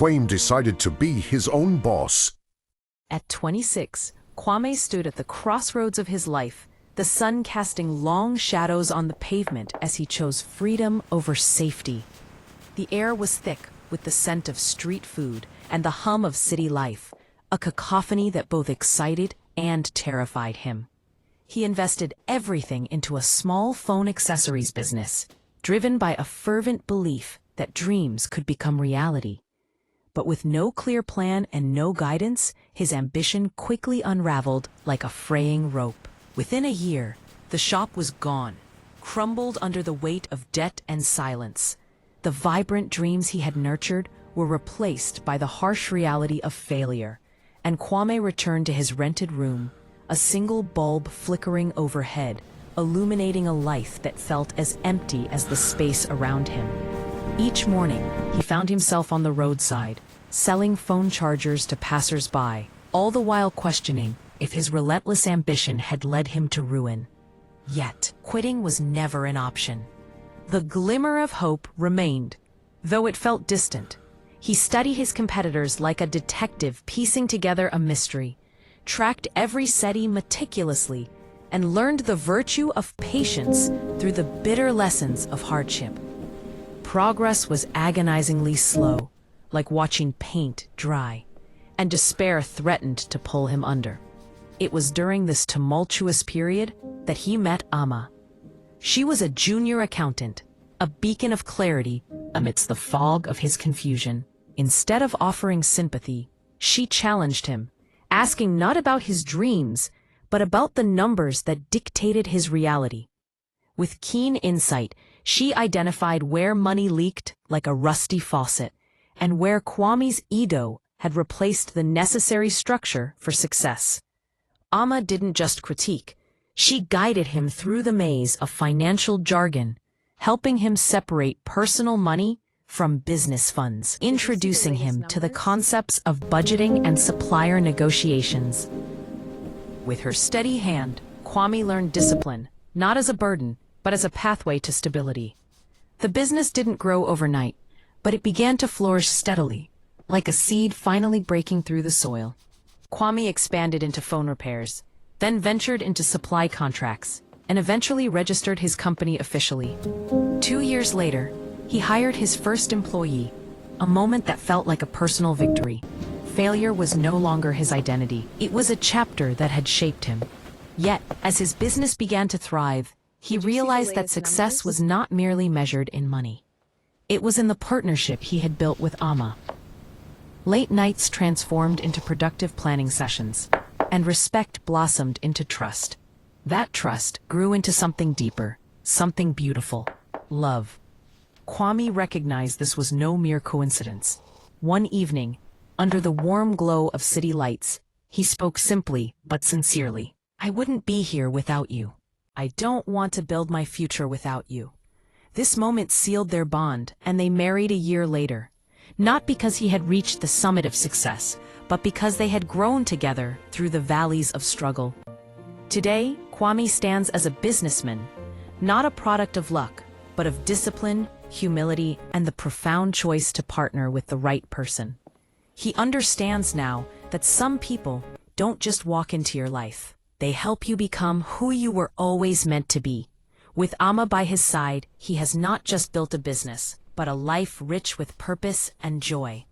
Kwame decided to be his own boss. At 26, Kwame stood at the crossroads of his life, the sun casting long shadows on the pavement as he chose freedom over safety. The air was thick with the scent of street food and the hum of city life, a cacophony that both excited and terrified him. He invested everything into a small phone accessories business, driven by a fervent belief that dreams could become reality. But with no clear plan and no guidance, his ambition quickly unraveled like a fraying rope. Within a year, the shop was gone, crumbled under the weight of debt and silence. The vibrant dreams he had nurtured were replaced by the harsh reality of failure, and Kwame returned to his rented room, a single bulb flickering overhead, illuminating a life that felt as empty as the space around him. Each morning, he found himself on the roadside, selling phone chargers to passers-by, all the while questioning if his relentless ambition had led him to ruin. Yet, quitting was never an option. The glimmer of hope remained, though it felt distant. He studied his competitors like a detective piecing together a mystery, tracked every SETI meticulously, and learned the virtue of patience through the bitter lessons of hardship. Progress was agonizingly slow, like watching paint dry, and despair threatened to pull him under. It was during this tumultuous period that he met Amma. She was a junior accountant, a beacon of clarity amidst the fog of his confusion. Instead of offering sympathy, she challenged him, asking not about his dreams, but about the numbers that dictated his reality. With keen insight, she identified where money leaked like a rusty faucet, and where Kwame's ego had replaced the necessary structure for success. Amma didn't just critique, she guided him through the maze of financial jargon, helping him separate personal money from business funds, introducing him to the concepts of budgeting and supplier negotiations. With her steady hand, Kwame learned discipline, not as a burden, but as a pathway to stability. The business didn't grow overnight, but it began to flourish steadily, like a seed finally breaking through the soil. Kwame expanded into phone repairs, then ventured into supply contracts, and eventually registered his company officially. 2 years later, he hired his first employee, a moment that felt like a personal victory. Failure was no longer his identity. It was a chapter that had shaped him. Yet, as his business began to thrive, he realized that success was not merely measured in money. It was in the partnership he had built with Amma. Late nights transformed into productive planning sessions, and respect blossomed into trust. That trust grew into something deeper, something beautiful: love. Kwame recognized this was no mere coincidence. One evening, under the warm glow of city lights, he spoke simply but sincerely. "I wouldn't be here without you. I don't want to build my future without you." This moment sealed their bond, and they married a year later. Not because he had reached the summit of success, but because they had grown together through the valleys of struggle. Today, Kwame stands as a businessman, not a product of luck, but of discipline, humility, and the profound choice to partner with the right person. He understands now that some people don't just walk into your life. They help you become who you were always meant to be. With Amma by his side, he has not just built a business, but a life rich with purpose and joy.